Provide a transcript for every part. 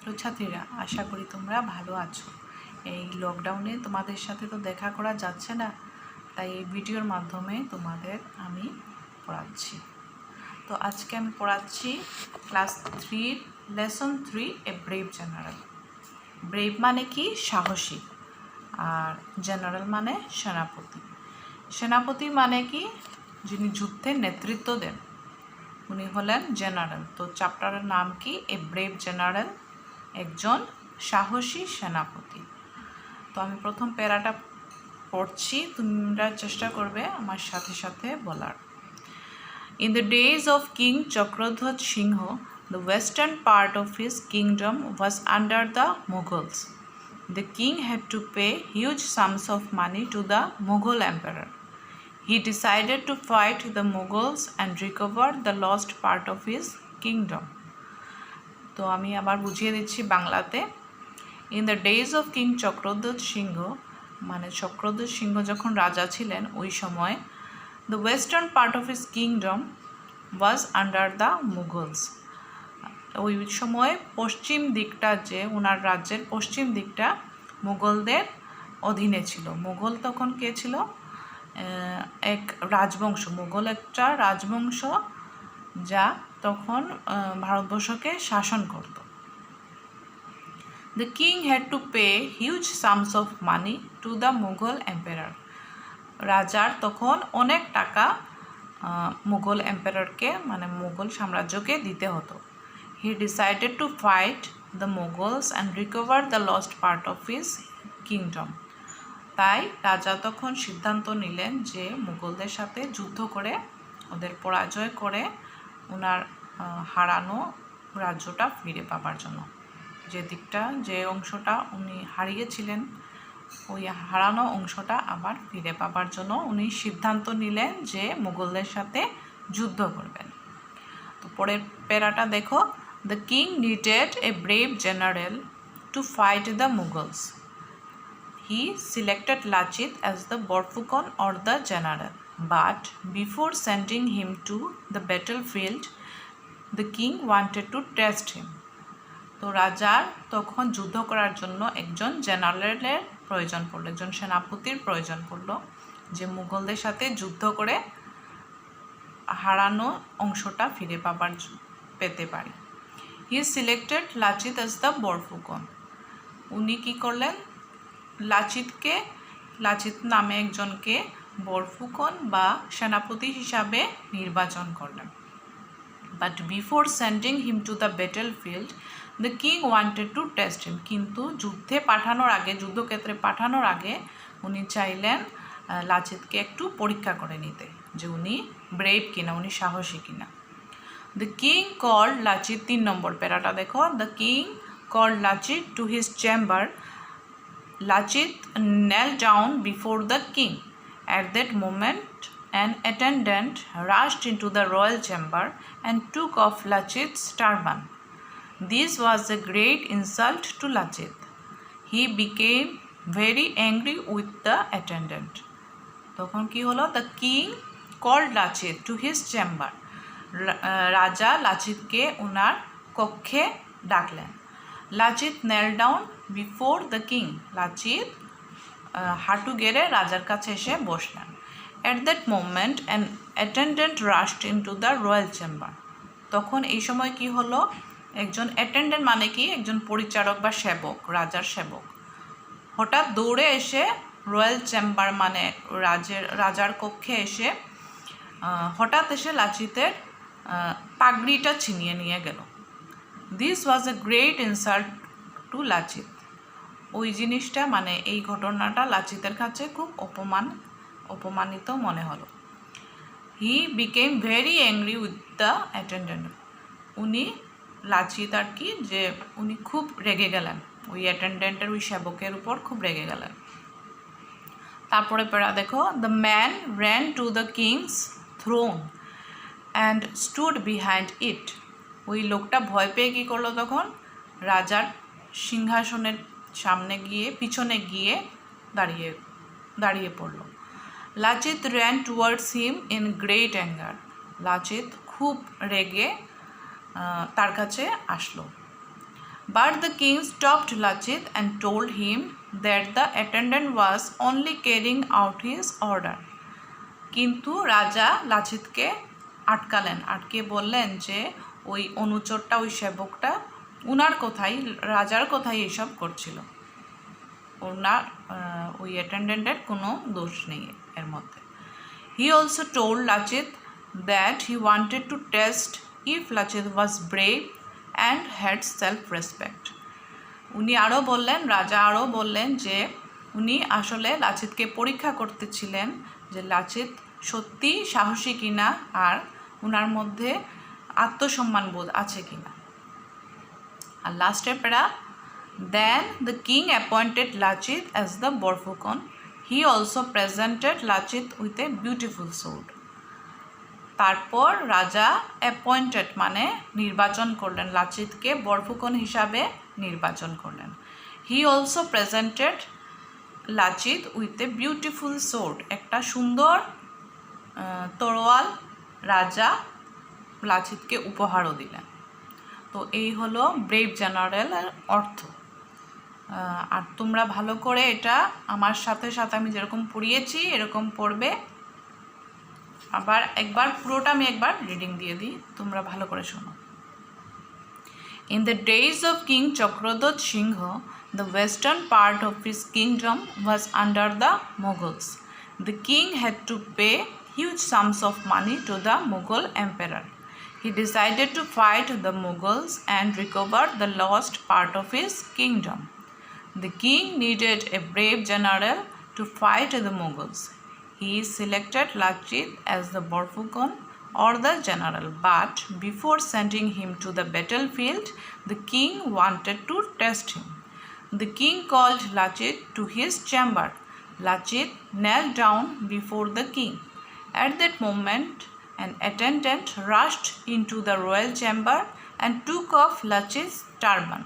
ছাত্রছাত্রীরা, আশা করি তোমরা ভালো আছো। এই লকডাউনে তোমাদের সাথে তো দেখা করা যাচ্ছে না, তাই এই ভিডিওর মাধ্যমে তোমাদের আমি পড়াচ্ছি। তো আজকে আমি পড়াচ্ছি ক্লাস 3 লেসন 3 এ ব্রেভ জেনারেল। ব্রেভ মানে কি? সাহসী। আর জেনারেল মানে সেনাপতি। সেনাপতি মানে কি? যিনি যুদ্ধের নেতৃত্ব দেন, উনি হলেন জেনারেল। তো চ্যাপ্টারের নাম কি? এ ব্রেভ জেনারেল, একজন সাহসী সেনাপতি। তো আমি প্রথম প্যারাটা পড়ছি, তোমরা চেষ্টা করবে আমার সাথে সাথে বলার। In the days of King Chakradhar Singh, the western part of his kingdom was under the Mughals. The king had to pay huge sums of money to the Mughal emperor. He decided to fight the Mughals and recover the lost part of his kingdom. তো আমি আবার বুঝিয়ে দিচ্ছি বাংলাতে। In the days of king Chakradhwaj Singha, মানে চক্রধ্বজ সিংহ যখন রাজা ছিলেন ওই সময়, the western part of his kingdom was under the Mughals. ওই সময় পশ্চিম দিকটা, যে ওনার রাজ্যের পশ্চিম দিকটা মুঘলদের অধীনে ছিল। মুঘল তখন কে ছিল? এক রাজবংশ, মুঘল একটা রাজবংশ যা তখন ভারতবর্ষকে শাসন করত। The king had to pay huge sums of money to the Mughal emperor. রাজার তখন অনেক টাকা মুঘল এম্পায়ারকে, মানে মুঘল সাম্রাজ্যকে দিতে হতো। He decided to fight the Mughals and recover the lost part of his kingdom. তাই রাজা তখন সিদ্ধান্ত নিলেন যে মুঘলদের সাথে যুদ্ধ করে, ওদের পরাজয় করে ওনার হারানো রাজ্যটা ফিরে পাবার জন্য, যে অংশটা উনি হারিয়েছিলেন, ওই হারানো অংশটা আবার ফিরে পাবার জন্য উনি সিদ্ধান্ত নিলেন যে মুঘলদের সাথে যুদ্ধ করবেন। তো পরের প্যারাটা দেখো। The king needed A brave general to fight the Mughals. He selected Lachit as the Borfukon or the general, but before sending him to the battlefield, the king wanted to test him. তো রাজার তখন যুদ্ধ করার জন্য একজন জেনারেলের প্রয়োজন পড়লো, একজন সেনাপতির প্রয়োজন পড়লো, যে মুঘলদের সাথে যুদ্ধ করে হারানো অংশটা ফিরে পেতে পারি। He selected Lachit as the Borphukan. উনি কী করলেন? লাচিত নামে একজনকে বরফুকন বা সেনাপতি হিসাবে নির্বাচন করলেন। But before sending him to the battle field, the king wanted to test him. কিন্তু যুদ্ধক্ষেত্রে পাঠানোর আগে উনি চাইলেন লাচিতকে একটু পরীক্ষা করে নিতে, যে উনি ব্রেভ কিনা, উনি সাহসী কিনা। The king called Lachit, 3 number প্যারাটা দেখো। The king called Lachit to his chamber. Lachit knelt down before the king. At that moment, an attendant rushed into the royal chamber and took off Lachit's turban. This was a great insult to Lachit. He became very angry with the attendant. তখন কি হলো? The king called Lachit to his chamber. রাজা লাচিতকে ওনার কক্ষে ডাকলেন। Lachit knelt down before the king. Lachit হাঁটু গেড়ে রাজার কাছে এসে বসলেন। At that moment an attendant রাশড into the royal chamber. তখন এই সময় কি হলো? একজন অ্যাটেন্ডেন্ট মানে কি? একজন পরিচারক বা সেবক, রাজার সেবক, হঠাৎ দৌড়ে এসে রয়্যাল চেম্বার মানে রাজার কক্ষে এসে হঠাৎ এসে লাচিতের পাগড়িটা ছিনিয়ে নিয়ে গেল। This was a great insult to Lachit. ওই জিনিসটা, মানে এই ঘটনাটা লাচিতের কাছে খুব অপমানিত মনে হলো। He became very angry with the attendant. উনি লাচিত আর কি, যে উনি খুব রেগে গেলেন, ওই অ্যাটেন্ডেন্টের, ওই সেবকের উপর খুব রেগে গেলেন। তারপরে পড়া দেখো। The man ran to the king's throne and stood behind it. ওই লোকটা ভয় পেয়ে কী করলো? তখন রাজার সিংহাসনের পিছনে গিয়ে দাঁড়িয়ে পড়ল। Lachit ran towards him in great anger. Lachit খুব রেগে তার কাছে আসলো। But the king stopped Lachit and told him that the attendant was only carrying out his order. কিন্তু রাজা লাচিতকে আটকালেন, আটকে বললেন যে ওই অনুচরটা, ওই সেবকটা উনার কথাই, রাজার কথাই এসব করছিল, ওনার ওই অ্যাটেন্ডেন্টের কোনো দোষ নেই এর মধ্যে। He also told Lachit that he wanted to test if Lachit was brave and had self-respect. উনি আরও বললেন, রাজা আরও বললেন যে উনি আসলে লাচিতকে পরীক্ষা করতেছিলেন যে লাচিত সত্যি সাহসী কিনা আর উনার মধ্যে আত্মসম্মান বোধ আছে কিনা। আর লাস্টের প্যারা, then the king appointed Lachit as the Borphukon. He also presented Lachit with a beautiful sword. তারপর রাজা অ্যাপয়েন্টেড মানে নির্বাচন করলেন, লাচিতকে বরফুকন হিসাবে নির্বাচন করলেন। He also presented Lachit with a beautiful sword, একটা সুন্দর তরোয়াল রাজা লাচিতকে উপহারও দিলেন। তো এই হলো ব্রেভ জেনারেলের অর্থ। আর তোমরা ভালো করে এটা আমার সাথে সাথে আমি যেরকম পড়িয়েছি এরকম পড়বে। আবার একবার পুরোটা আমি একবার রিডিং দিয়ে দিই, তোমরা ভালো করে শোনো। In the days of King Chakradhat Singha, the western part of his kingdom was under the Mughals. The king had to pay huge sums of money to the Mughal emperor. He decided to fight the Mughals and recover the lost part of his kingdom. The king needed a brave general to fight the Mughals. He selected Lachit as the Borphukon or the general, but before sending him to the battlefield, the king wanted to test him. The king called Lachit to his chamber. Lachit knelt down before the king. At that moment, an attendant rushed into the royal chamber and took off Lachit's turban.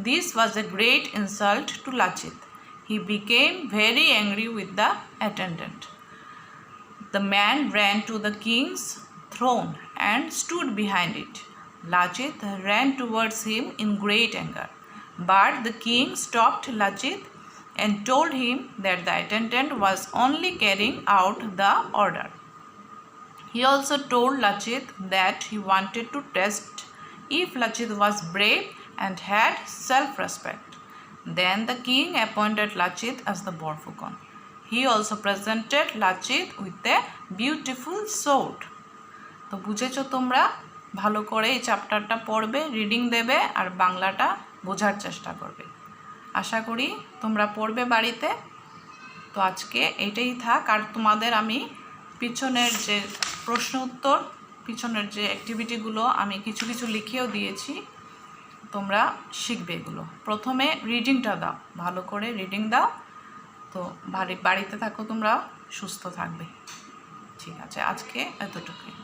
This was a great insult to Lachit. He became very angry with the attendant. The man ran to the king's throne and stood behind it. Lachit ran towards him in great anger, but the king stopped Lachit and told him that the attendant was only carrying out the order. He also told Lachit that he wanted to test if Lachit was brave and had self-respect. Then the king appointed Lachit as the Borphukon. He also presented Lachit with a beautiful sword. তো বুঝেছো তোমরা, ভালো করে এই চ্যাপ্টারটা পড়বে, reading দেবে আর বাংলাটা বোঝার চেষ্টা করবে। আশা করি তোমরা পড়বে বাড়িতে। তো আজকে এটাই থাক, আর তোমাদের আমি পিছনের যে প্রশ্ন উত্তর, পিছনের যে অ্যাক্টিভিটিগুলো আমি কিছু কিছু লিখেও দিয়েছি, তোমরা শিখবে এগুলো। প্রথমে রিডিংটা দাও, ভালো করে রিডিং দাও। তো বাড়িতে থাকো, তোমরা সুস্থ থাকবে। ঠিক আছে, আজকে এতটুকুই।